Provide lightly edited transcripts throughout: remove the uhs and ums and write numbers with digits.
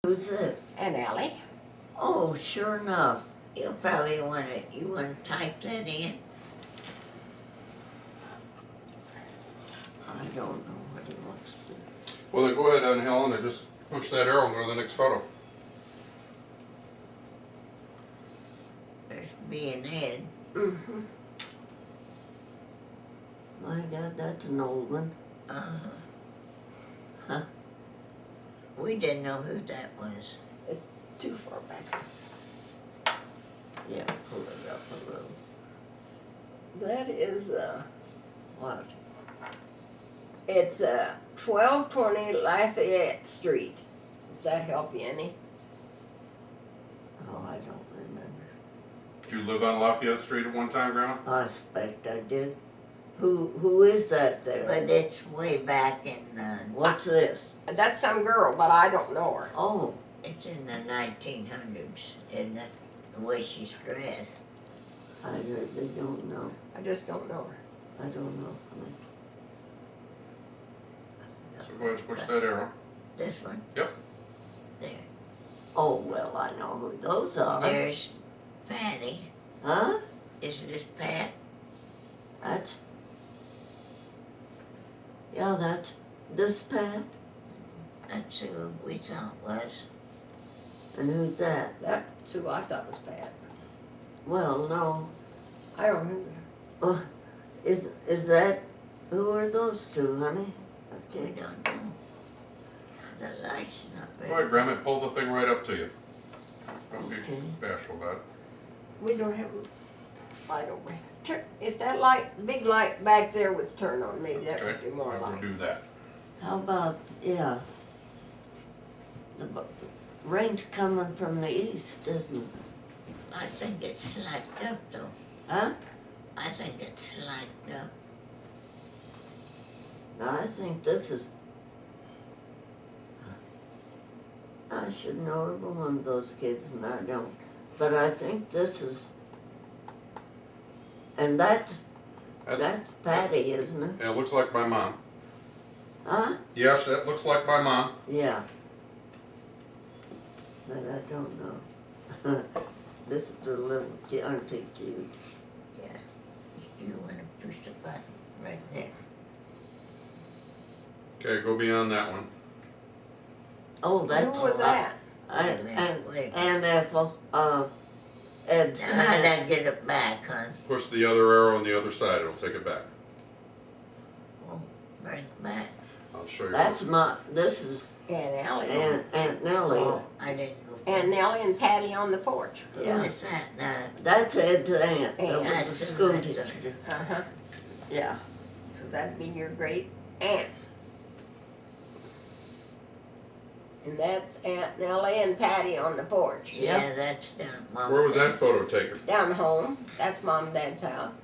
Who's this? And Allie. Oh, sure enough. You'll probably want to type that in. I don't know what he wants to do. Well, then go ahead, Helen, and just push that arrow and go to the next photo. There's B and Ed. Mm-hmm. My God, that's an old one. Huh? We didn't know who that was. It's too far back. Yeah, pull it up a little. That is, What? it's 1220 Lafayette Street. Does that help you any? Oh, I don't remember. Did you live on Lafayette Street at one time, Grandma? I expect I did. Who is that there? But it's way back in, What's this? That's some girl, but I don't know her. Oh, it's in the 1900s, isn't it? The way she's dressed. I really don't know. I just don't know her. I don't know. So go ahead and push that arrow. This one? Yep. There. Oh, well, I know who those are. There's Patty. Huh? Is this Pat? That's... Yeah, that's this Pat. That's who we thought was. And who's that? That's who I thought was Pat. Well, no. I don't know. Oh, is that... Who are those two, honey? We Okay. don't know. The light's not Go very. ahead, Grandma, pull the thing right up to you. Don't be Okay. bashful about it. We don't have a light over here. If that light, big light back there was turned on, maybe that would Okay, do more I will light. do that. How about, yeah. The rain's coming from the east, isn't it? I think it's slacked up though. Huh? I think it's slacked up. Now, I think this is... I should know every one of those kids, and I don't. But I think this is... And that's Patty, isn't it? Yeah, it looks like my mom. Huh? Yes, that looks like my mom. Yeah. But I don't know. This is the little kid, aren't they cute? Yeah. You want to push the button right there. Okay, go beyond that one. Oh, that's... Who was that? And Ethel, Ed Now how'd I get it back, hon? Push the other arrow on the other side, it'll take it back. Well, bring it back. I'll show you. That's this is And Allie. Aunt Nellie. Oh, I didn't go. And Nellie and Patty on the porch. Who Yeah. is that now? That's Ed's aunt. That was That's the who school that's teacher. Uh-huh. Yeah. So that'd be your great aunt. And that's Aunt Nellie and Patty on the porch. Yeah, that's down at Mama. Where was that Dad's. photo taken? Down home. That's Mom and Dad's house.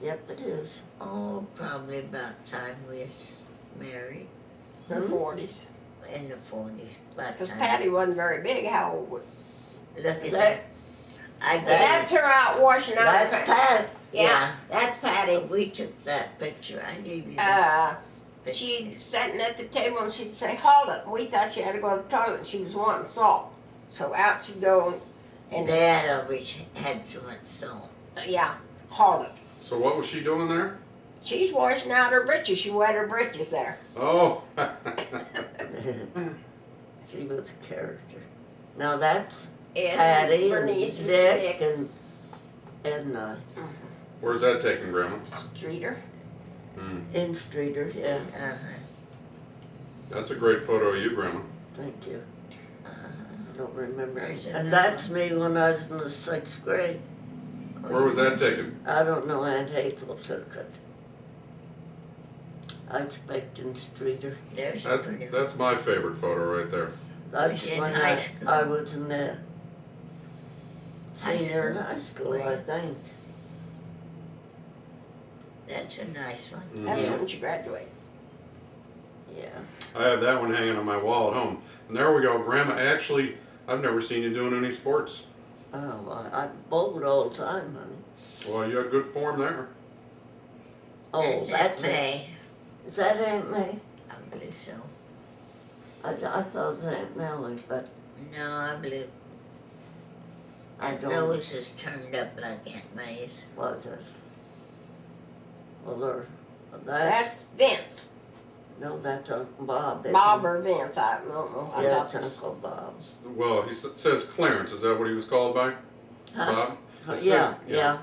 Yep, it is. Oh, probably about time we was married. The Hmm? 40s. In the 40s. About Because time. Patty wasn't very big. How old was Look at That- that. I guess. That's her out washing out. That's her Pat. Yeah, that's Patty. We took that picture. I gave you the She'd sitting at the table and she'd say, "Hold it." We thought she had to go to the toilet. She was wanting salt. So out she'd go and Dad always had so much salt. yeah, hold it. So what was she doing there? She's washing out her britches. She wet her britches there. Oh. She was a character. Now that's And Patty Bernice and Dick and Ed and I. Where's that taken, Grandma? Streeter. In Streeter, yeah. Uh-huh. That's a great photo of you, Grandma. Thank you. Uh-huh. I don't remember. There's And another that's me when I was in the 6th grade. Where was that taken? I don't know, Aunt Hazel took it. I expect in Streeter. There's a pretty That's my favorite photo right there. That's in when high school. I was in the High senior in school. high school, I Where? think. That's a nice one. That's Mhm. when she graduated. Yeah. I have that one hanging on my wall at home. And there we go, Grandma. Actually, I've never seen you doing any sports. Oh, I bowled all the time, honey. Well, you had good form there. Oh, That's Aunt that's it. May. Is that Aunt May? I believe so. I thought it was Aunt Nellie, but No, I believe I Aunt don't. Lois is turned up like Aunt May's. Was it? Well, there, That's Vince. no, that's Uncle Bob. Isn't Bob it? or Vince, I don't know. I Yeah, thought it's Uncle Bob. Well, he says Clarence. Is that what he was called by? Huh? Bob? It said- Yeah, yeah,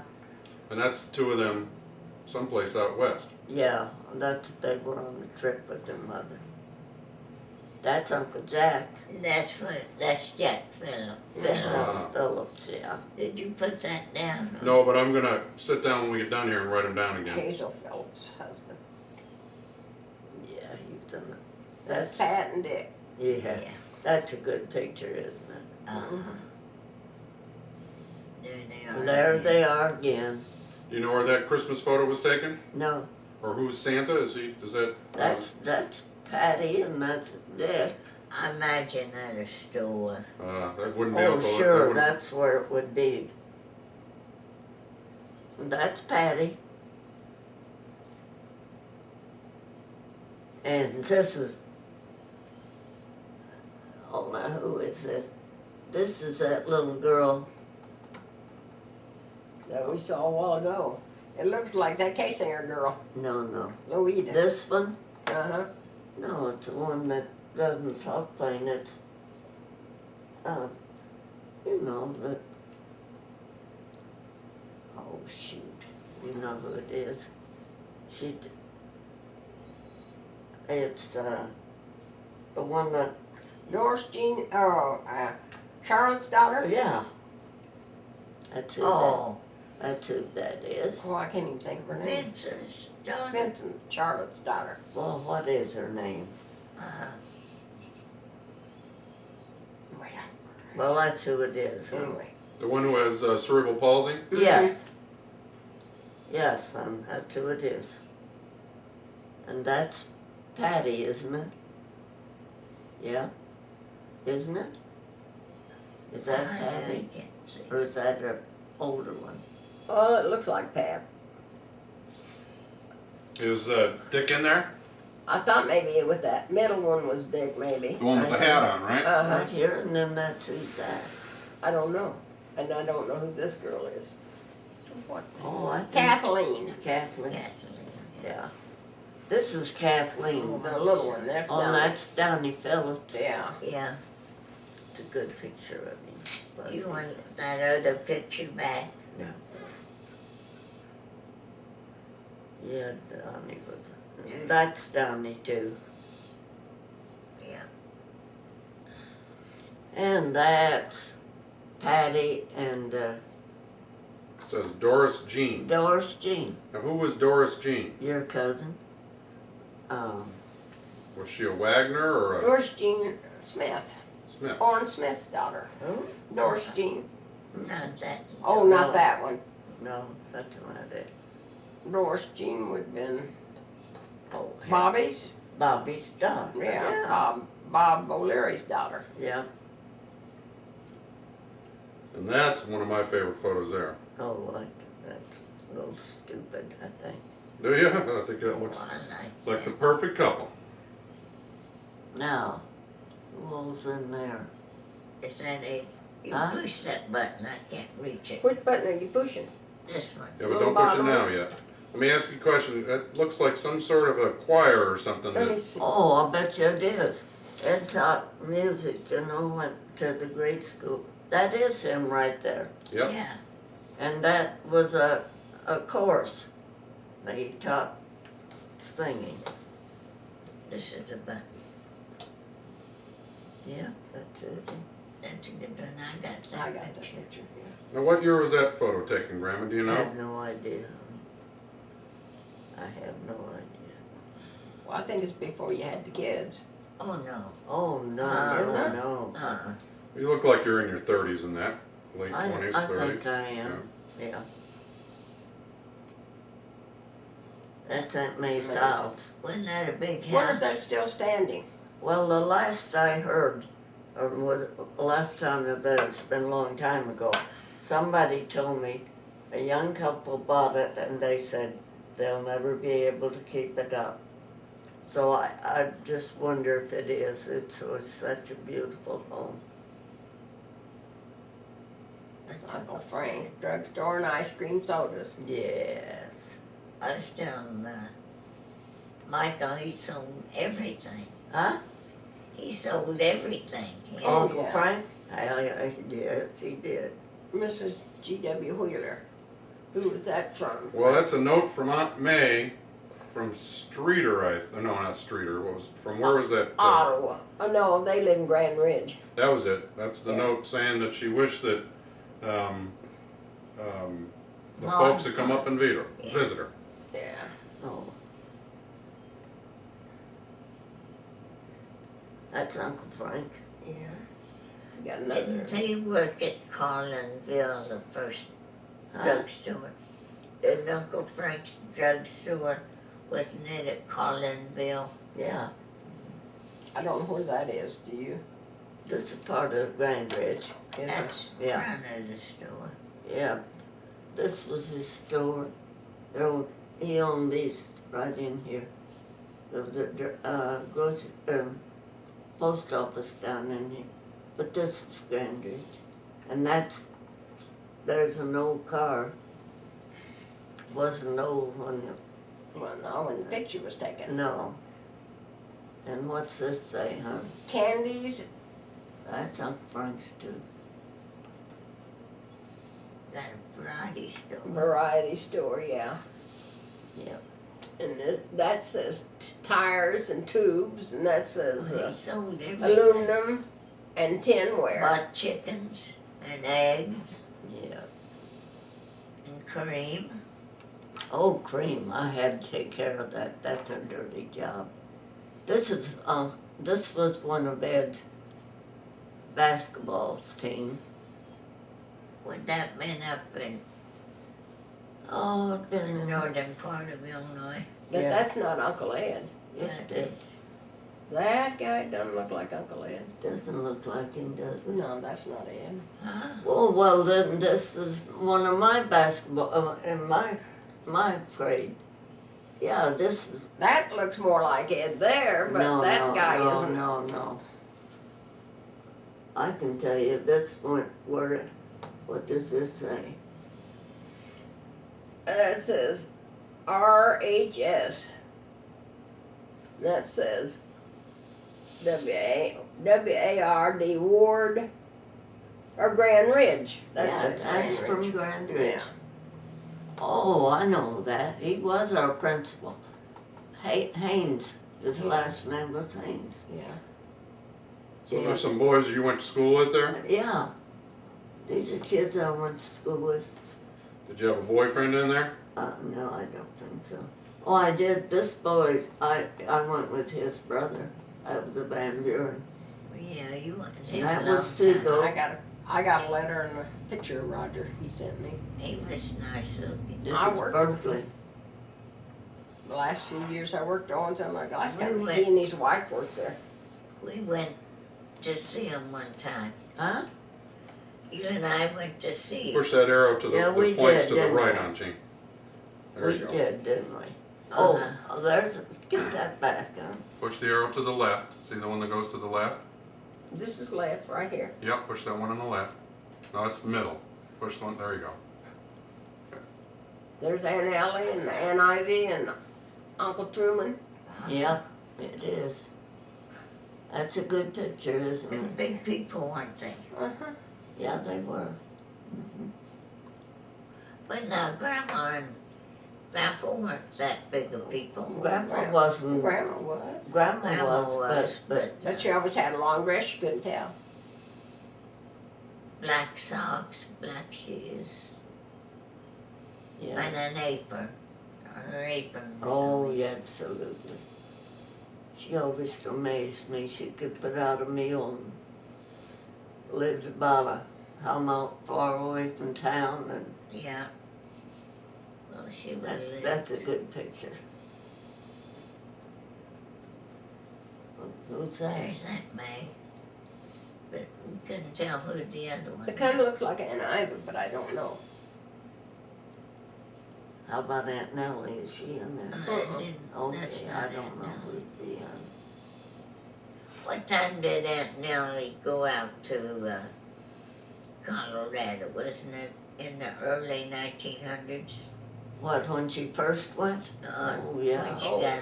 And that's two of them someplace out west. yeah. That's they were on the trip with their mother. That's Uncle Jack. That's Jack Phillip. Phillips, yeah. Did you put that down? No, but I'm gonna sit down when we get done here and write them down again. Hazel Phillips' husband. Yeah, he's done it. That's Pat and Dick. Yeah, Yeah. that's a good picture, isn't it? Uh-huh. There they are. And there they are again. You know where that Christmas photo was taken? No, Or who's Santa? Is that? that's Patty and that's Dick. I imagine at a store. That wouldn't be Oh, Uncle. sure, that's where it would be. And that's Patty. And this is, oh now who is this? This is that little girl. That we saw a while ago. It looks like that K-singer girl, No. Louita. This one? Uh-huh. No, it's the one that doesn't talk plain. It's, you know, that, oh shoot, you know who it is. It's, the one that, Doris Jean, Charlotte's daughter? yeah. That's who that's who that is. Oh, I can't even think of her name. Vincent's daughter. Vincent, Charlotte's daughter. Well, what is her name? Well, that's who it is. Huh? Anyway. The one who has cerebral palsy. Yes. Yes, son, that's who it is. And that's Patty, isn't it? Yeah? Isn't it? Is that I Patty? can't see. Or is that her older one? Oh, it looks like Pat. Is Dick in there? I thought maybe with that middle one was Dick, maybe. The one with the hat on, right? Uh-huh. Right here, and then that's who's that. I don't know. And I don't know who this girl is. What? Oh, I think Kathleen. Kathleen. Kathleen. Yeah. This is Kathleen. The little one. That's Oh, down. that's Donnie Phillips. Yeah. Yeah. It's a good picture of him. You want that other picture back? Yeah, Donnie was. That's Donnie too. Yeah. And that's Patty and It says Doris Jean. Doris Jean, Now, who was Doris Jean? your cousin. Was she a Wagner or a Doris Jean Smith. Smith? Orrin Smith's daughter. Who? Doris Jean. Not that. Oh, No. not that one. No, that's not it. Doris Jean would have been Oh, Bobby's. Bobby's daughter. Yeah. Bob O'Leary's daughter. Yeah. And that's one of my favorite photos there. Oh, that's a little stupid, I think. Do you? I think that looks Oh, I like the perfect couple. Now, who all's in there? Is that it? You Huh? push that button, I can't reach it. Which button are you pushing? This one. Yeah, but Little don't push it bottom now one? yet. Let me ask you a question. That looks like some sort of a choir or something. Let me That, see. Oh, I bet you it is. Ed taught music, went to the grade school. That is him right there. yep. Yeah. And that was a course. He taught singing. This is the button. Yeah, that's it. That's a good one. I got that I got the picture. picture. Now, what year was that photo taken, Grandma? Do you I know? have no idea. I have no idea. Well, I think it's before you had the kids. Oh, no. Oh, no, Isn't no, it? no. Uh-uh. You look like you're in your 30s in that. Late I 20s, think 30s. I am, yeah. That's Aunt May's Amazing. house. Wasn't that a big Wonder if house? that's still standing. Well, the last I heard, or was the last time that it's been a long time ago, somebody told me a young couple bought it and they said they'll never be able to keep it up. So I just wonder if it is. It's such a beautiful home. That's Uncle Frank, drugstore and ice cream sodas. Yes. I was telling Michael he sold everything. Huh? He sold everything. He Oh, Uncle yeah. Frank? Yes, he did. Mrs. G.W. Wheeler. Who was that from? Well, that's a note from Aunt May from Streeter, no, not Streeter, what was, from where was that? Ottawa. Oh, no, they live in Grand Ridge. That was it. That's the Yeah. note saying that she wished that the Mom. folks had come up and Yeah. visit her. Yeah. Oh. That's Uncle Frank. Yeah. You got another. Didn't he work at Carlinville, the first Huh? drugstore? Didn't Uncle Frank's drugstore, wasn't it at Carlinville? Yeah. I don't know where that is, do you? This is part of Grand Ridge. Is it? That's Yeah. front of the store. Yeah. This was his store. He owned these right in here. There was a grocery, post office down in here. But this was Grand Ridge. And there's an old car. Wasn't old when Well, no, when the picture was taken. no. And what's this say, huh? Candies. That's Uncle Frank's too. Got a variety store. Variety store, yeah. Yeah. And that says tires and tubes, and that says He sold everything. aluminum and tinware. Bought chickens and eggs Yeah. and cream. Oh, cream. I had to take care of that. That's a dirty job. This was one of Ed's basketball team. Would that been up in Oh, it's the been northern part of Illinois? But Yeah. that's not Uncle Ed. Yes, it That guy doesn't look like Uncle Ed. doesn't look like him, does it? No, that's not Ed. Huh? Oh, well, then this is one of my basketball, in my grade. Yeah, this is, That looks more like Ed there, but no, that no, guy no, isn't. no. I can tell you this one, what does this say? It says RHS. That says WARD Ward or Grand Ridge. Yeah, Says that's Grand from Ridge. Grand Ridge. Yeah. Oh, I know that. He was our principal. Haynes, his last name was Haynes. Yeah. So there's some boys you went to school with there? Yeah. These are kids I went to school with. Did you have a boyfriend in there? No, I don't think so. Oh, I did. This boy, I went with his brother. That was a Van Buren. Well, yeah, you wouldn't And have that was Seagull. I got a letter and a picture of Roger he sent me. He was nice looking. This I is worked with Berkeley. The last few years I worked on something like glass We company. went- He and his wife worked there. We went to see him one time. Huh? You and I went to see him. Push that arrow to Yeah, we the points did, to the didn't right we? on, Gene. There We you go. did, didn't we? Uh-huh. Oh, there's, get that back, huh? Push the arrow to the left. See the one that goes to the left? This is left right here. Yep, push that one on the left. No, it's the middle. Push the one, there you go. There's Aunt Ellie and Aunt Ivy and Uncle Truman. Yeah, it is. That's a good picture, isn't And it? big people, weren't they? Uh-huh. Yeah, they were. But now Grandma and Grandpa weren't that big of people. Grandpa wasn't, Grandma was. Grandma Grandma was, but But she always had a long dress, you couldn't tell. Black socks, black shoes, yeah. and an apron. Her apron was Oh, always- yeah, absolutely. She always amazed me. She could put out a meal and lived about how far away from town, and Yeah. Well, she was. that's a good picture. Who's that? There's that May. But we couldn't tell who the other one It kind of looks like Aunt Ivy, but I don't know. How about Aunt Nellie? Is she in there? Didn't, that's Okay, not I Aunt don't know Nellie. who'd be on. What time did Aunt Nellie go out to Colorado? Wasn't it in the early 1900s? What, when she first went? Oh, yeah. When she Oh. got,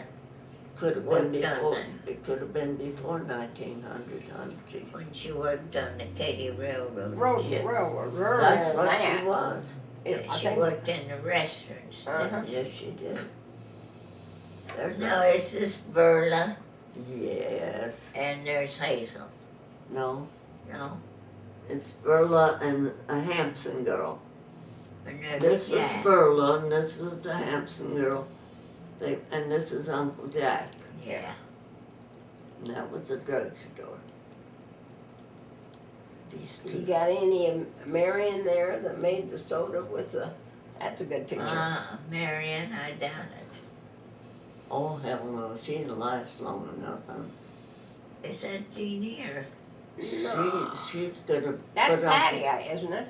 Could have Worked been on before, that. it could have been before 1900, she. when she worked on the Katy Railroad. Yeah. Railroad, That's what that. she was. Yeah, I she think- worked in the restaurants. Uh-huh. Yes, she did. There's No, a, it's this Verla yes. and there's Hazel. No, No? it's Berla and a Hampson girl. And there's This was Jack. Berla and this was the Hampson girl. And this is Uncle Jack. Yeah. And that was the drugstore. These You two. got any Marion there that made the soda with the, that's a good picture. Marion, I doubt it. Oh, hell no, she didn't last long enough. Is that Jeannie or? No. She could have. That's put up- Patty, isn't it?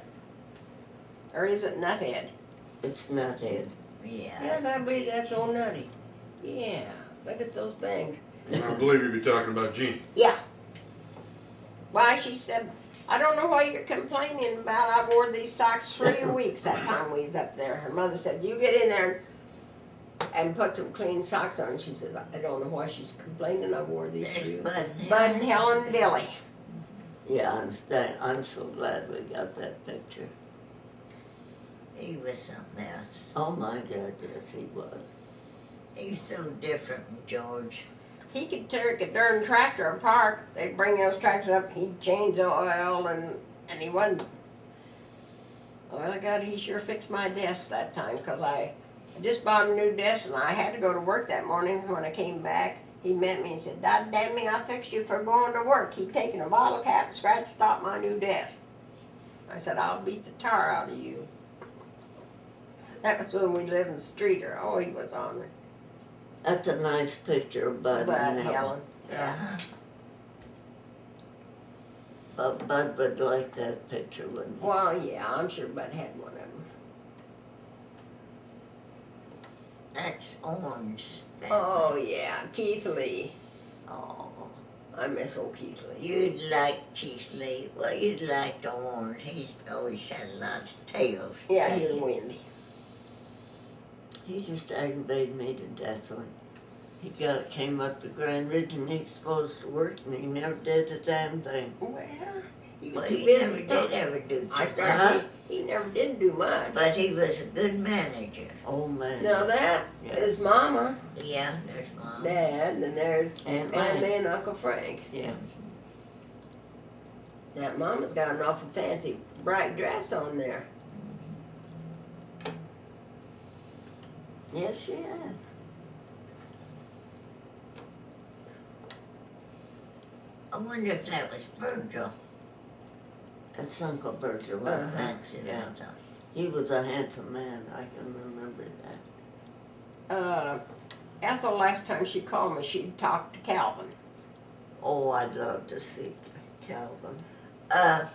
Or is it Nuthead? It's Nuthead. Yeah. Yes, I believe that's old Nutty. Yeah, look at those bangs. I believe you'd be talking about Jean. Yeah. Why, she said, I don't know what you're complaining about. I wore these socks 3 weeks that time we was up there. Her mother said, you get in there and put some clean socks on. She said, I don't know why she's complaining. I wore these There's 3 weeks. Bud and Bud and Helen and Billy. Yeah, I'm so glad we got that picture. He was something else. Oh my God, yes, he was. He's so different from George. He could take a darn tractor apart. They'd bring those tractors up, he'd change the oil, and he wasn't. Well, God, he sure fixed my desk that time, because I just bought a new desk, and I had to go to work that morning. When I came back, he met me and said, "God damn me, I fixed you for going to work." He'd taken a bottle cap and scratched stopped my new desk. I said, "I'll beat the tar out of you." That was when we lived in Streeter. Oh, he was on me. That's a nice picture of Bud Bud and and Helen. Yeah. Uh-huh. But Bud would like that picture, wouldn't he? Well, yeah, I'm sure Bud had one of them. That's Owen's family. Oh, yeah, Keith Lee. Oh, I miss old Keith Lee. You'd like Keith Lee. Well, you'd like Owen. He's always had a lot of tails. Yeah, he was windy. he just aggravated me to death when he came up to Grand Ridge and he's supposed to work and he never did a damn thing. Well, he was Well, too he busy. never did ever do too I much. started, he never did do much. But he was a good manager. Oh man. Now that Yeah. is Mama, Yeah, there's Mom. Dad, and there's And Aunt mine. and Uncle Frank. Yeah. That Mama's got an awful fancy bright dress on there. Yes, she has. I wonder if that was Virgil. That's Uncle Virgil. Uh-huh. Accidental. He was a handsome man. I can remember that. Ethel, last time she called me, she'd talk to Calvin. Oh, I'd love to see Calvin. How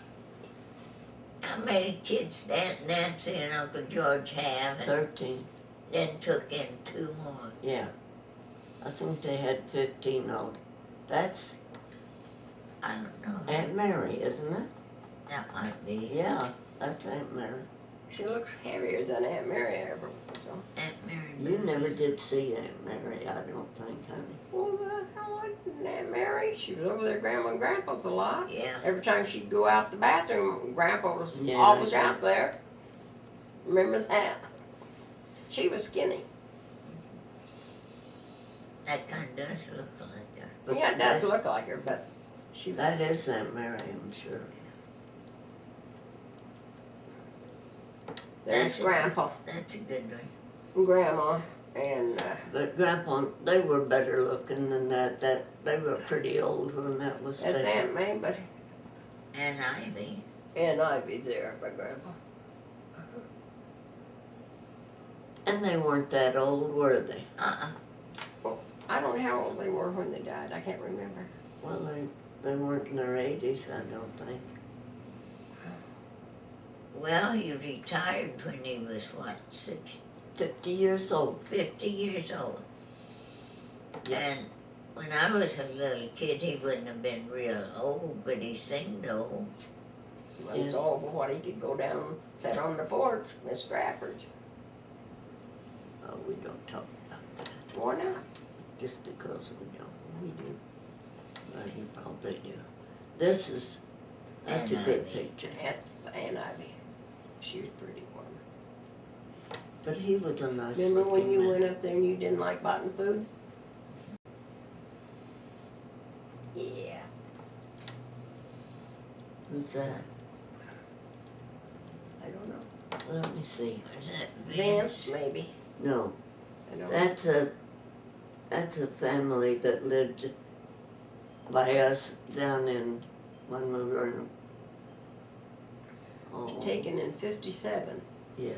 many kids did Aunt Nancy and Uncle George have? And 13. then took in 2 more. Yeah. I think they had 15 old. That's I don't know. Aunt Mary, isn't it? That might be Yeah, that's Aunt Mary. She looks heavier than Aunt Mary ever was. So. Aunt Mary. You never did see Aunt Mary, I don't think, honey. Well, I liked Aunt Mary. She was over there at Grandma and Grandpa's a lot. Yeah. Every time she'd go out the bathroom, Grandpa was Yeah, always I out there. Remember that? She was skinny. That kind of does look like her. But Yeah, it does look like her, but she was. That is Aunt Mary, I'm sure. There's That's a Grandpa That's a good one. and Grandma and But Grandpa, they were better looking than that. They were pretty old when that was that's taken. Aunt May, but And Ivy. Aunt Ivy's there by Grandpa. And they weren't that old, were they? I don't know how old they were when they died. I can't remember. Well, they weren't in their 80s, I don't think. Well, he retired when he was, what, 50 years old. 50 years old. Yeah. And when I was a little kid, he wouldn't have been real old, but he seemed old. He was old, but what, he could go down, sit on the porch, Miss Bradford's. Oh, we don't talk about that, Why not? just because we don't. We do. Well, you probably do. That's a And good Ivy. picture. That's Aunt Ivy. She was pretty warm. But he was a nice Remember when looking you man. went up there and you didn't like buying food? Yeah. Who's that? I don't know. Let me see. Was that Vance, maybe. No, I don't know. that's a family that lived by us down in, when we were in, oh, Taken in 57. yeah,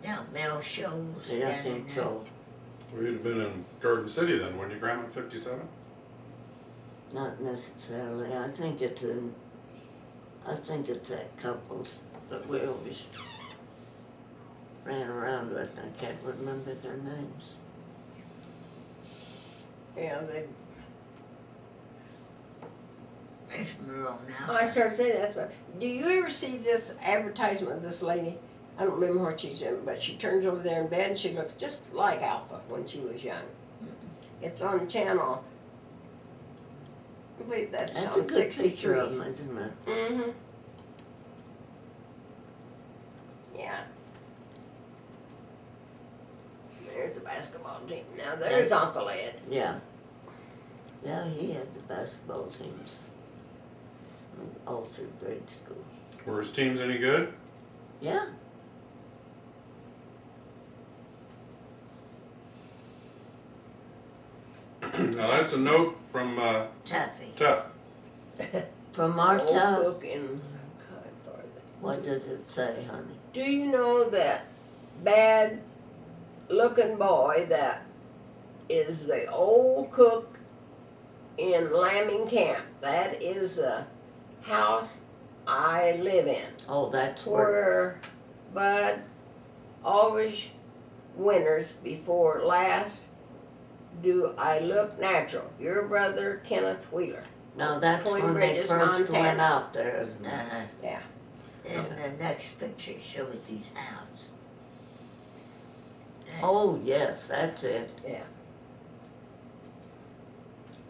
Now, Mel Shoals yeah, I down in think there. so. Well, you'd have been in Garden City then, weren't you, Grandma, 57? Not necessarily. I think it's that couples that we always ran around with. I can't remember their names. Yeah, they. There's Merle Oh, now. I started saying that's what. Do you ever see this advertisement of this lady? I don't remember what she's in, but she turns over there in bed and she looks just like Alpha when she was young. It's on channel. I believe that's That's a on good picture 63. of them, isn't it? Mm-hmm. Yeah. There's the basketball team. Now there's Uncle Ed. Yeah. Yeah, he had the basketball teams all through grade school. Were his teams any good? Yeah. Now that's a note from Tuffy. Tuff. From our Old town, book in what does it say, honey? Do you know that bad looking boy that is the old cook in Lambing Camp? That is the house I live in. Oh, that's where, Where Bud always winters before last do I look natural. Your brother Kenneth Wheeler. now that's Twin when they Bridges, first went Montana. out there, isn't it? Uh-huh. Yeah. And the next picture shows his house. Oh, yes, that's it. Yeah.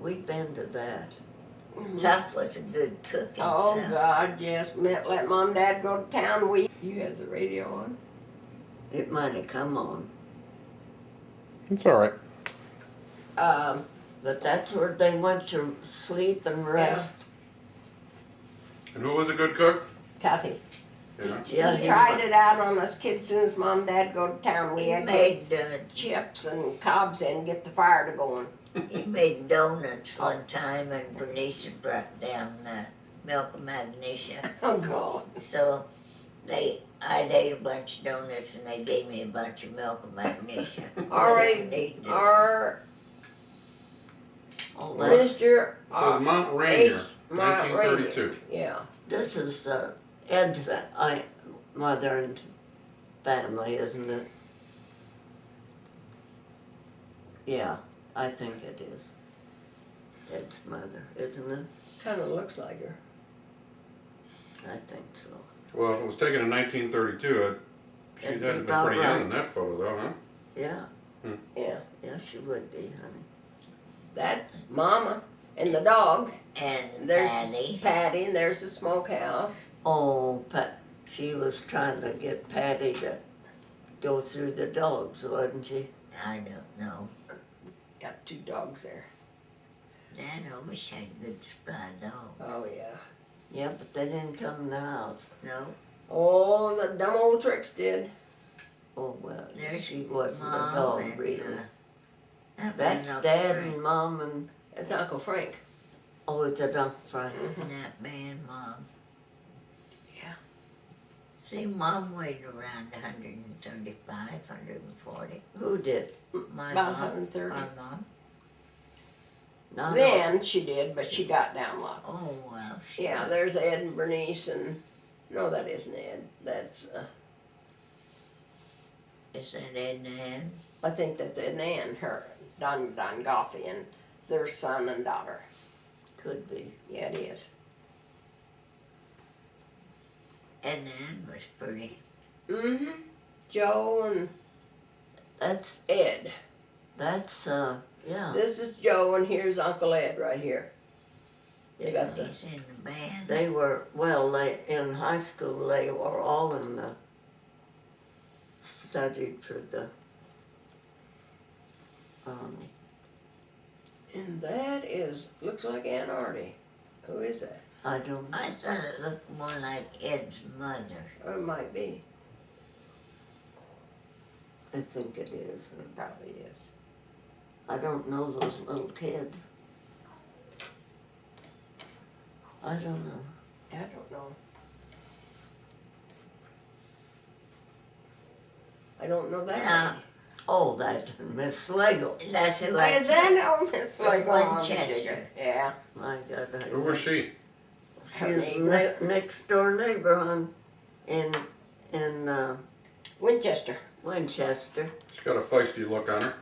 We've been to that. Tuff was a good cook Oh himself. God, yes. Let Mom and Dad go to town. You had the radio on. It might have come on, It's all right. but that's where they went to sleep and rest. And who was a good cook? Tuffy. Yeah. Yeah, He he tried wa- it out on us kids soon as Mom and Dad go to town. We He had to made get chips and cobs in and get the fire to going. he made donuts one time, and Bernice brought down milk and magnesia. Oh God. So I ate a bunch of donuts, and they gave me a bunch of milk and magnesia. All I right, didn't need to. our Oh, that's, Mr. It says Mount Rainier, Mount 1932. Yeah. this is Ed's mother and family, isn't it? Yeah, I think it is. Ed's mother, isn't it? Kind of looks like her. I think so. Well, if it was taken in 1932, she'd It'd had be to be about pretty right. young in that photo, though, huh? Yeah, Yeah. yeah, she would be, honey. That's Mama and the dogs. And There's Patty. Patty and there's the smokehouse. Oh, she was trying to get Patty to go through the dogs, wasn't she? I don't know. Got 2 dogs there. Dad always had good supply dogs. Oh yeah. Yeah, but they didn't come in the house. No, Oh, the dumb old tricks did. Oh, well, there's she wasn't a Mom dog, and really. that That's man up Dad Frank. and Mom and, That's Uncle Frank. oh, it's a Uncle Frank. That man, Mom. Yeah. See, Mom weighed around 135, 140. Who did? My About mom, 130. our mom. Not Then she did, but she got down a lot. Oh, well, she Yeah, there's Ed and Bernice and no, that isn't Ed. That's Is that Edna Ann? I think that's Edna Ann, her, Don Goffey, and their son and daughter. Could be. Yeah, it is. Edna Ann was pretty. Mm-hmm. Joe and That's, Ed. yeah. This is Joe, and here's Uncle Ed right here. They got the, He's in the band. They were, well, in high school, they were all in the, studied for the Army. and that is, looks like Aunt Artie. Who is that? I don't know. I thought it looked more like Ed's mother. Or it might be. I think it is. It probably is. I don't know those little kids. I don't know. I don't know. I don't know that. Yeah. lady. Oh, that's Miss Slagle. That's who Is that no Miss From like Winchester. Yeah. My God. Who was she? She's Her neighbor. next door neighbor in Winchester. Winchester. She's got a feisty look on her.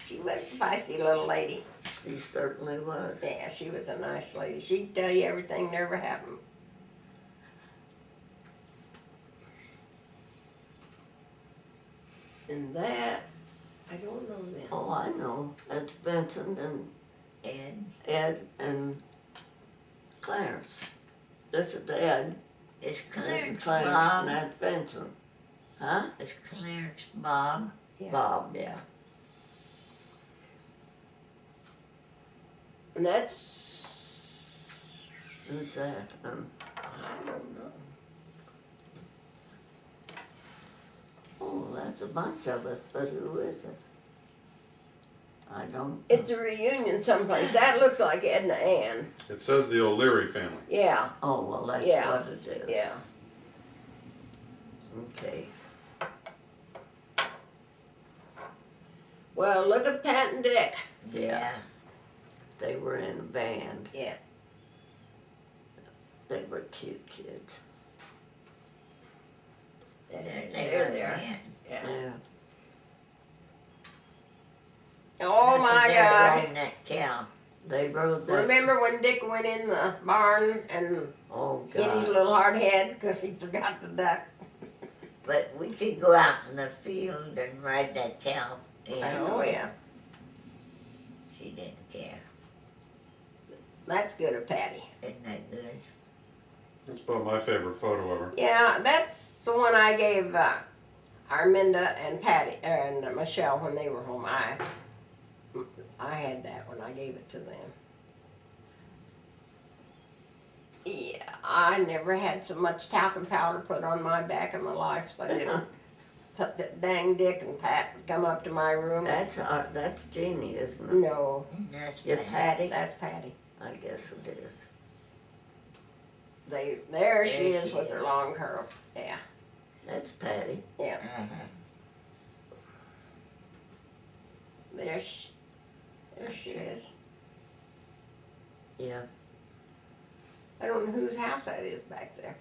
She was a feisty little lady. She certainly was. Yeah, she was a nice lady. She'd tell you everything never happened. And that, I don't know them. Oh, I know. That's Vincent and Ed? Ed and Clarence. This is Ed. Is This Clarence is Clarence Bob? and that's Vincent. Huh? Is Clarence Bob? Yeah. Bob. Yeah. And that's, Who's that? I don't know. Oh, that's a bunch of us, but who is it? I don't. It's a reunion someplace. That looks like Edna Ann. It says the O'Leary family. Yeah, Oh, well, that's Yeah. what it is. yeah. Okay. Well, look at Pat and Dick. Yeah. They were in a band. Yeah. They were cute kids. There There they are. again. Yeah. Yeah. Oh Look at my there God. riding that cow. They rode that. Remember when Dick went in the barn and Oh, hit his God. little hard head because he forgot the duck? But we could go out in the field and ride that cow. Yeah. Oh, yeah. She didn't care. That's good of Patty. Isn't that good? That's about my favorite photo ever. Yeah, that's the one I gave Arminda and Patty and Michelle when they were home. I had that when I gave it to them. Yeah, I never had so much talcum powder put on my back in my life, so I didn't. That dang Dick and Pat would come up to my room. That's Jeannie, isn't it? No, That's Your bad. Patty? that's Patty. I guess it is. There she There is she with her is. long curls. Yeah, That's Patty. yeah. Uh-huh. There she is. Yeah. I don't know whose house that is back there.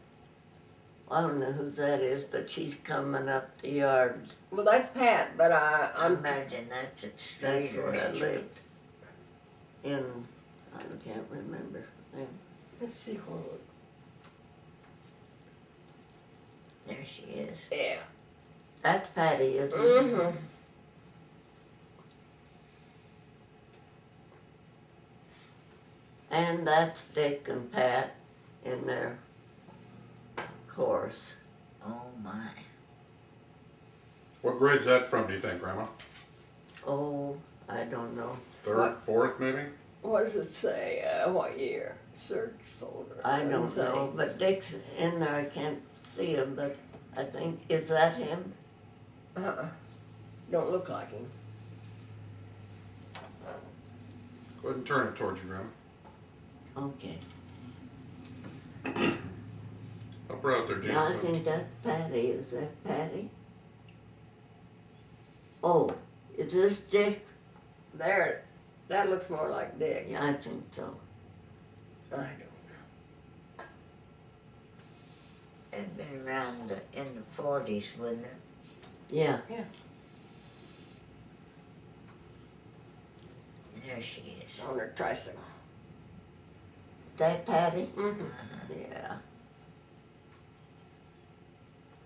I don't know who that is, but she's coming up the yard. Well, that's Pat, but I I'm imagine that's at That's Street or where I Street. lived. In, I can't remember. Yeah. Let's see what. There she is. Yeah. That's Patty, isn't it? Mm-hmm. And that's Dick and Pat in their chorus. Oh my. What grade's that from, do you think, Grandma? Oh, I don't know. Third, What? fourth, maybe? What does it say? What year? Search folder. I What don't does it say? know, but Dick's in there. I can't see him, but I think, is that him? Uh-uh. Don't look like him. Go ahead and turn it towards you, Grandma. Okay. Help her out there, Now, I Jesus. think that's Patty. Is that Patty? Oh, is this Dick? There. That looks more like Dick. Yeah, I think so. I don't It'd been around in the 40s, wouldn't it? Yeah. Yeah. There she is. on her tricycle. That Patty? Mm-hmm. Yeah.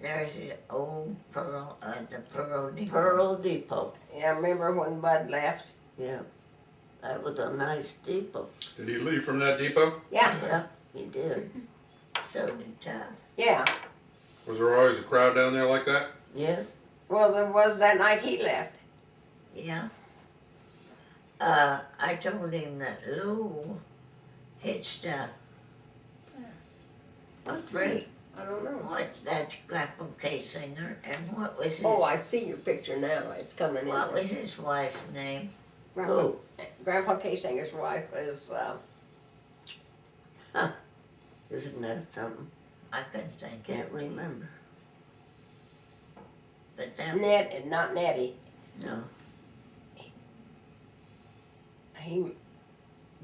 There's the old Pearl, the Pearl Depot. Pearl Depot. Yeah, I remember when Bud left. Yeah. That was a nice depot. Did he leave from that depot? Yeah, Yeah, he did. So did Tough. yeah. Was there always a crowd down there like that? Yes? Well, there was that night he left. Yeah. I told him that Lou hitched a freight. I don't know. What's that Grapple K singer? And what was his? Oh, I see your picture now. It's coming in. What was his wife's name? Oh, Grandpa K-Singer's wife is, isn't that something? I couldn't think Can't it. remember. But that Ned, not Nettie. no.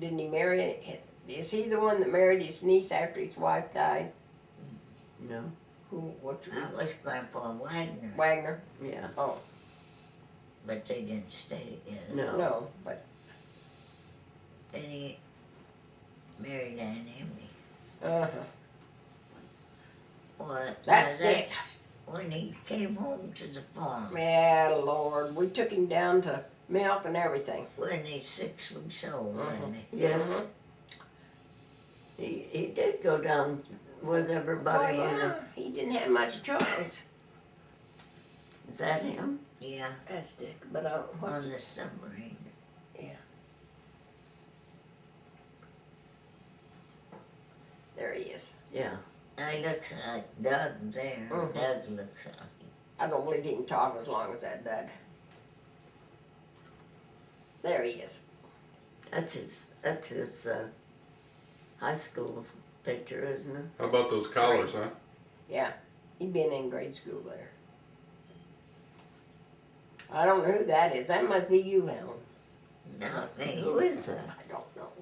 Didn't he marry, is he the one that married his niece after his wife died? No. That was Grandpa Wagner. Wagner? Yeah. Oh, But they didn't stay together. No. no, but, Then he married Aunt Emmy. uh-huh. What? That's that's when he came home to the farm. Yeah, Lord, we took him down to milk and everything. When he's 6 weeks old, wasn't he? Yes. Mhm. He did go down with Oh, everybody on yeah, he didn't have much choice. Is that him? Yeah, That's Dick, but, on the submarine. there he is. Yeah. I looks like Doug there. Mhm. Doug looks like I don't believe he can talk as long as that Doug. There he is. That's his high school picture, isn't it? How about those collars, huh? Yeah, he'd been in grade school there. I don't know who that is. That must be you, Helen. not me. Who is that? I don't know.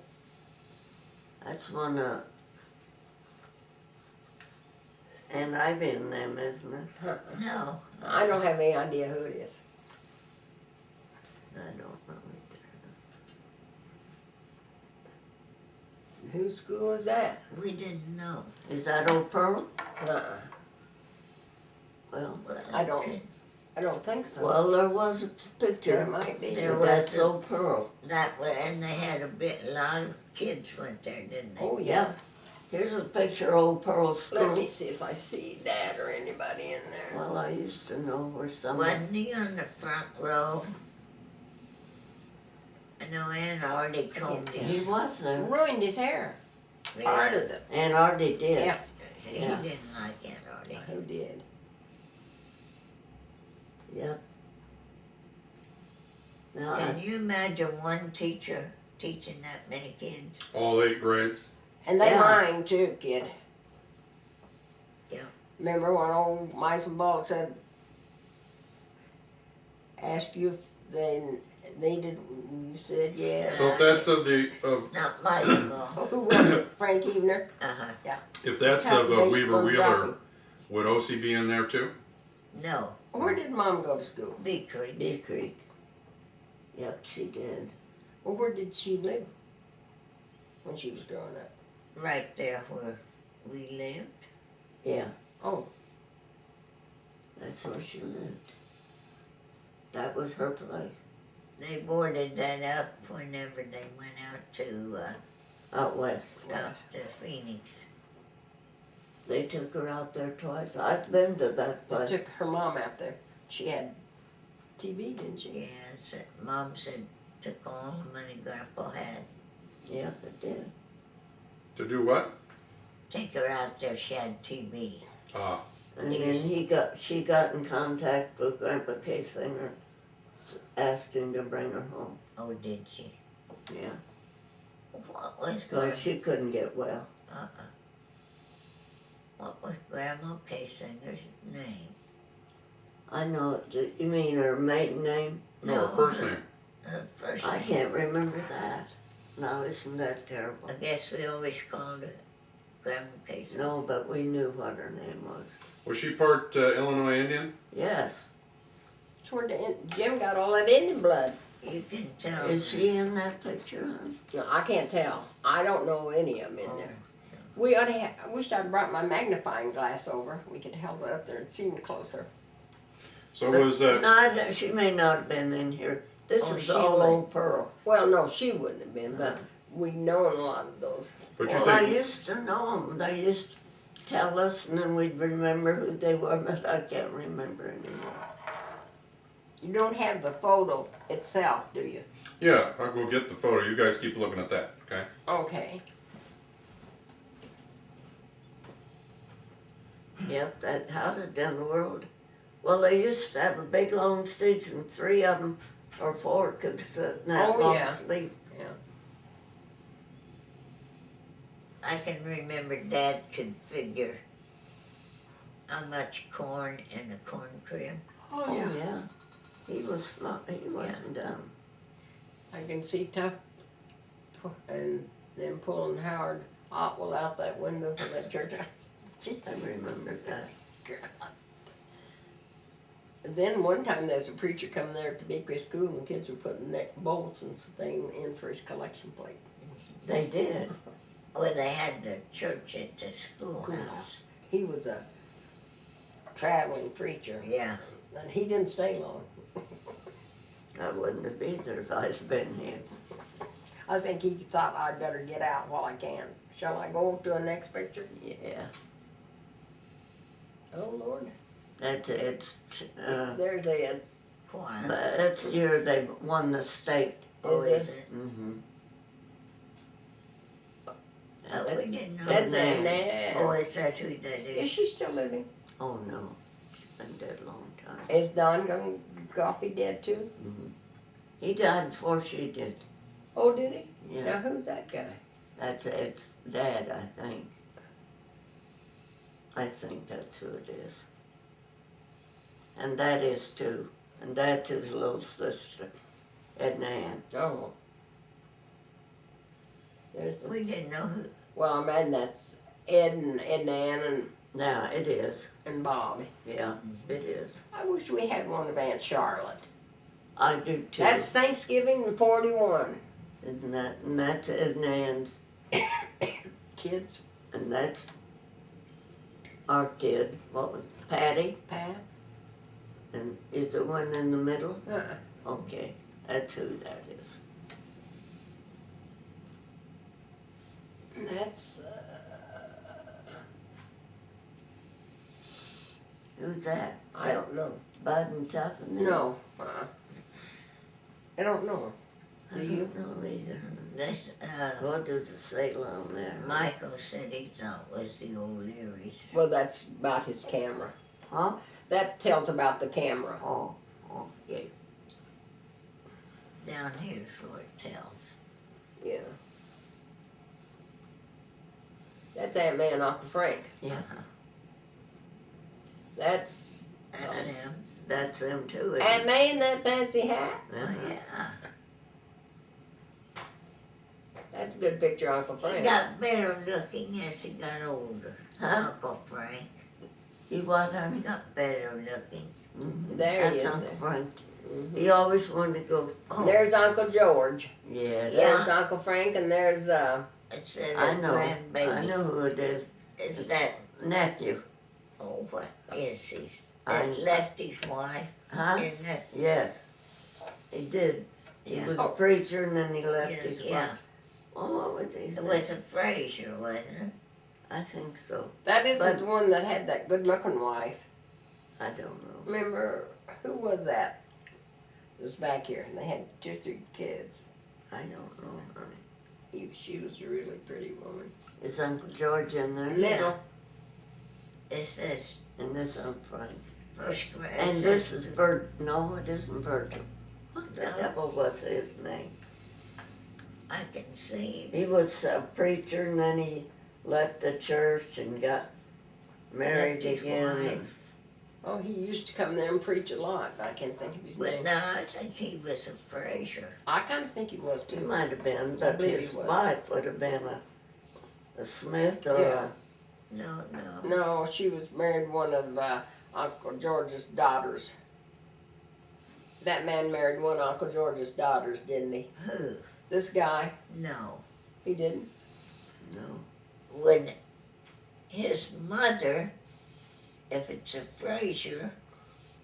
That's one and I've in them, isn't it? No, I don't have any idea who it is. I don't know Whose school is that? we didn't know. either. Is that old Pearl? Uh-uh. Well, Well, I don't think so. well, there was a There picture. might be. There But was that's a- old Pearl. That way, and they had a lot of kids went there, didn't they? Oh, Yeah. yeah. Here's a picture of old Pearl's Let school. me see if I see Dad or anybody in there. Well, I used to know where somebody. Wasn't he on the front row? I know Aunt Artie combed He his. was there. Ruined his hair. Part of it. And Artie did. Yeah. He Yeah. didn't like Aunt Artie. Who did? Yep. Now, Can you imagine one teacher teaching that many kids? All 8 grades. And they Yeah. lying too, kid. Yeah. Remember when old Mice and Bullock said, asked you if they needed, you said yes. So if that's Not my ball. Who was it? Frank Evener? Uh-huh. if that's Top of Weaver baseball Wheeler, jockey. would OC be in there too? No, Where did Mom go to school? Big Creek. Big Creek. Yep, she did. Well, where did she live when she was growing up? Right there where we lived. Yeah, Oh, that's where she lived. That was her place. They boarded that up whenever they went out Out west. to Phoenix. They took her out there twice. I've been to that they place. took her mom out there. She had TB, didn't she? Yeah, Mom said took all the money Grandpa had. Yep, it did. To do what? Take her out there, she had TB. Ah, And Yes. then she got in contact with Grandpa K-Singer, asked him to bring her home. Oh, did she? Yeah, What was because she couldn't get well. What was Grandma K-Singer's name? I know. You mean her maiden name? no, her first name. Her first I name. can't remember that. Now, isn't that terrible? I guess we always called her Grandma K-Singer. No, but we knew what her name was. Was she part Illinois Indian? Yes. That's where Jim got all that Indian blood. You can tell. Is she in that picture, huh? No, I can't tell. I don't know any of them in there. We ought to have, I wish I'd brought my magnifying glass over. We could held it up there and seen closer. So was that? No, she may not have been in here. This Oh, is she all would. old Pearl. Well, no, she wouldn't have been, but we've known a lot of those. But you Well, I think? used to know them. They used to tell us, and then we'd remember who they were, but I can't remember anymore. You don't have the photo itself, do you? Yeah, I'll go get the photo. You guys keep looking at that, okay? Okay. Yep, that how did in the world? Well, they used to have a big long stage, and 3 of them or 4 could sit in that Oh, long yeah. sleep. I can remember Dad could figure how much corn in a corn crib. Oh, yeah. He was smart. He wasn't dumb. I can see Tuck and them pulling Howard Otwell out that window from that church house. I remember that. And then one time there's a preacher come there at the bakery school and the kids were putting neck bolts and thing in for his collection plate. They did. Well, they had the church at the schoolhouse. He was a traveling preacher, Yeah. and he didn't stay long. I wouldn't have either if I'd been here. I think he thought I'd better get out while I can. Shall I go to the next picture? Yeah, Oh, Lord. that's it. There's Ed. Choir. But that's the year they won the state. Oh, Is is it? Mm-hmm. Oh, we didn't know That's that. Ed Ned. Oh, is that who that Is is? she still living? Oh no, she's been dead a long time. Is Don Coffey dead too? He died before she did. Oh, did he? Yeah, Now who's that guy? that's Ed's dad, I think. I think that's who it is. And that is too. And that's his little sister, Edna Ann. Oh. There's the, We didn't know who. well, I imagine that's Ed and Ann Now it is. and Bob. Yeah, it is. I wish we had one of Aunt Charlotte. I do too. That's Thanksgiving in 41. And that's Edna Ann's, Kids, and that's our kid. What was Patty? Pat. And is the one in the middle? Uh-uh. Okay, that's who that is. And that's, Who's that? I don't know. Bud and stuff in there? No. I don't know. I Do you? don't know either. This, What does it say on there? Michael said he thought was the O'Learys. Well, that's about his camera. Huh? That tells about the camera. Oh, okay. Down here's where it tells. Yeah. That's Aunt May and Uncle Frank. Yeah, That's That's him. that's them too. isn't Aunt it? May in that fancy hat. Oh, Uh-huh. yeah. That's a good picture, Uncle He Frank. got better looking as he got older. Huh? Uncle Frank. You what, He honey? got better looking. Mhm. There he That's is Uncle there. Frank. Mhm. He always wanted to go. Oh, There's Uncle George. Yes, Yeah. There's Uncle Frank, and there's it's that I know. grandbaby. I know who it is. Is that, Nephew. oh, what is he? I- That Lefty's wife? Huh? Isn't it? Yes. He did. He Yeah. was a preacher and then he left Yeah, his yeah. wife. Oh, what was his It name? was a Fraser, wasn't it? I think so. that isn't But- the one that had that good-looking wife. I don't know. Remember who was that? It was back here, and they had 2 or 3 kids. I don't know, honey. She was a really pretty woman. Is Uncle George in there? Little. It says And this Uncle Frank. first grade. And this is no, it isn't Virgil. What the No. devil was his name? I can see him. He was a preacher and then he left the church and got married Left his again. wife. Oh, he used to come there and preach a lot, but I can't think of his But name. no, I think he was a Fraser. I kind of think he was He too. might have been, I but believe his he was. wife would have been a Smith or Yeah. No. No, she was married one of Uncle George's daughters. That man married one of Uncle George's daughters, didn't he? Who? This guy, No. he didn't. No. When his mother, if it's a Fraser,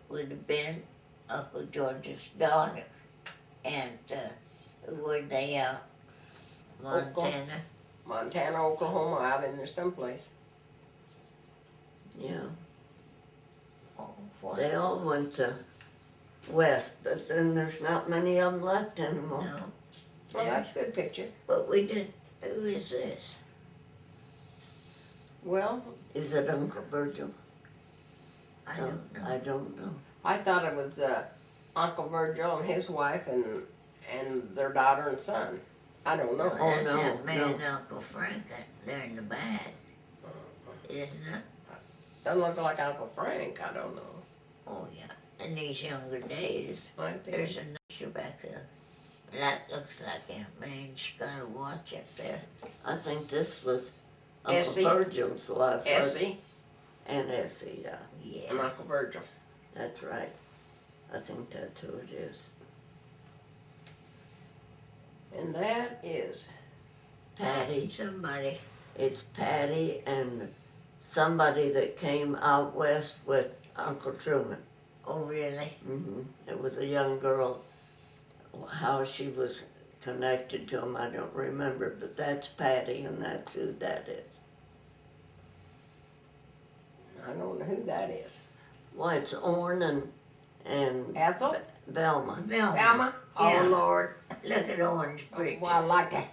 would have been Uncle George's daughter. And were they out? Montana? Montana, Oklahoma, out in there someplace. Yeah. Oh, what? They all went to west, but then there's not many of them left anymore. No. Well, that's a good picture. But we did. Who is this? Well, Is it Uncle Virgil? I don't know. I don't know. I thought it was Uncle Virgil and his wife and their daughter and son. I don't know. That's no, that man, no. Uncle Frank, there in the back. Isn't it? Doesn't look like Uncle Frank. I don't know. Oh, yeah. In these younger days, Might be. there's a picture back there. That looks like him. Man, she's got a watch up there. I think this was Uncle Essie. Virgil's wife. Essie And Essie, yeah. Yeah. and Uncle Virgil. That's right. I think that's who it is. And that is Patty. Somebody. It's Patty and somebody that came out west with Uncle Truman. Oh, really? It was a young girl. How she was connected to him, I don't remember, but that's Patty, and that's who that is. I don't know who that is. Why, it's Orne and Ethel? Velma. Velma. Alma? Yeah. Oh Lord. Look at Orange Bridge. Well, I'd like to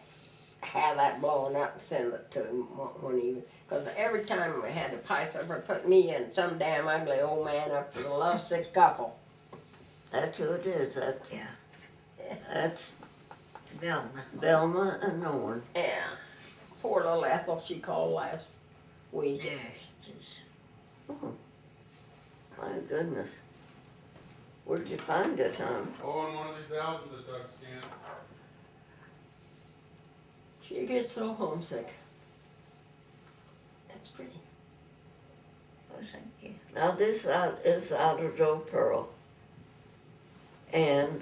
have that blown up and send it to him when he, because every time we had a pie supper, put me and some damn ugly old man up for the lovesick couple. That's who it is. Yeah. That's Velma. Velma and Orne. Yeah. Poor little Ethel, she called last week. There it is. Oh, my goodness. Where'd you find it, huh? Oh, in one of these albums that Doug scanned. She gets so homesick. That's pretty. Oh, thank you. Now this is out of Joe Pearl. And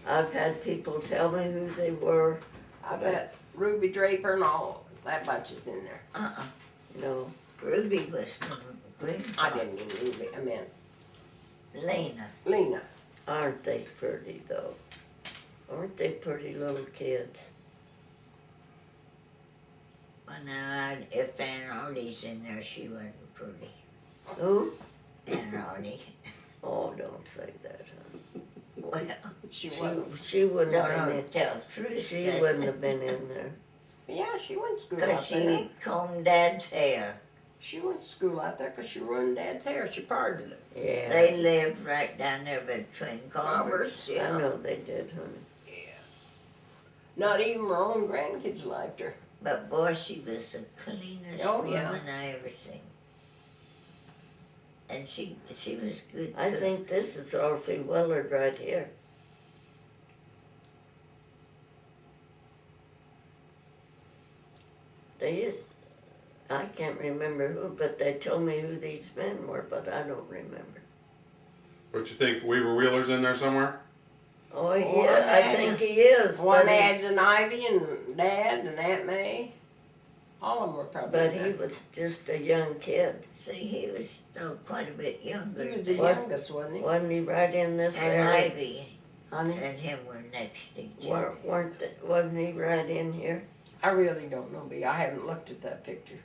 I've had people tell me who they were. I bet Ruby Draper and all that bunch is in there. Uh-uh. No, Ruby was from Green. I didn't mean Ruby, I meant Lena. Lena. aren't they pretty though? Aren't they pretty little kids? Well, now, if Aunt Arlie's in there, she wasn't pretty. Who? Aunt Arlie. Oh, don't say that, huh? Well, She wasn't. She wouldn't no, have no, been tell the truth. in. She wouldn't have been in there. Yeah, she went to school out Because there. she combed Dad's hair. She went to school out there because she ruined Dad's hair. She parted it. Yeah. They lived right down there between Roberts, Culvers. I yeah. know they did, honey. Not even her own grandkids liked her. But boy, she was the cleanest Oh, woman yeah. I ever seen. And she was good. I cook. think this is Orphy Willard right here. They used, I can't remember who, but they told me who these men were, but I don't remember. What you think, Weaver Wheeler's in there somewhere? Oh, yeah, I imagine. think he is, One but he, imagine Ivy and Dad and Aunt May. All of them were probably but in he there. was just a young kid. See, he was still quite a bit younger. He was the Was- youngest, wasn't he? Wasn't he right in this And area? Ivy Honey, and him were next to each other. wasn't he right in here? I really don't know, B. I haven't looked at that picture.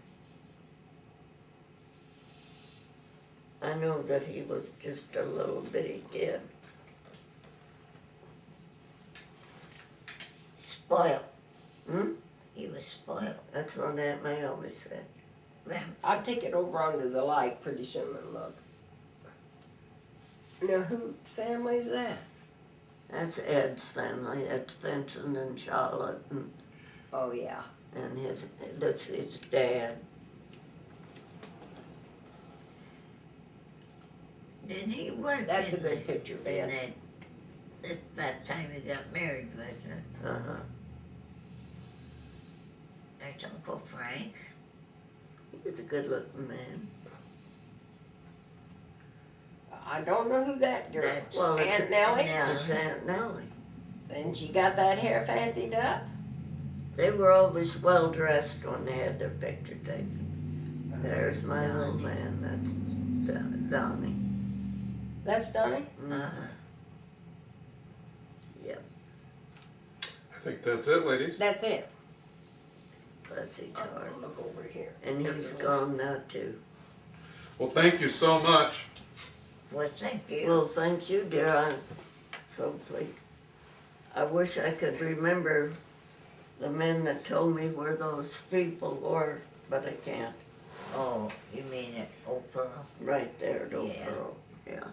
I know that he was just a little bitty kid. Spoiled. Hmm? He was spoiled. That's what Aunt May always said. Grandpa. I'll take it over under the light pretty soon and look. Now, whose family is that? That's Ed's family. That's Vincent and Charlotte Oh, yeah. and that's his dad. Didn't he work That's a in good picture, the, in Ben. that, that time he got married, wasn't it? Uh-huh. That's Uncle Frank. He was a good looking man. I don't know who that girl. That's- Well, it's Aunt Nellie. It's Aunt Nellie. And she got that hair fancied up. They were always well dressed when they had their picture taken. There's my little man. That's Donnie. That's Donnie. Uh-huh. Yep. I think that's it, ladies. That's it. Bless his I'll heart. look over here. And he's gone now too. Well, thank you so much. Well, thank you. Well, thank you, dear. I'm so pleased. I wish I could remember the men that told me where those people were, but I can't. Oh, you mean at Old Pearl? Right there at Old Yeah. Pearl. Yeah.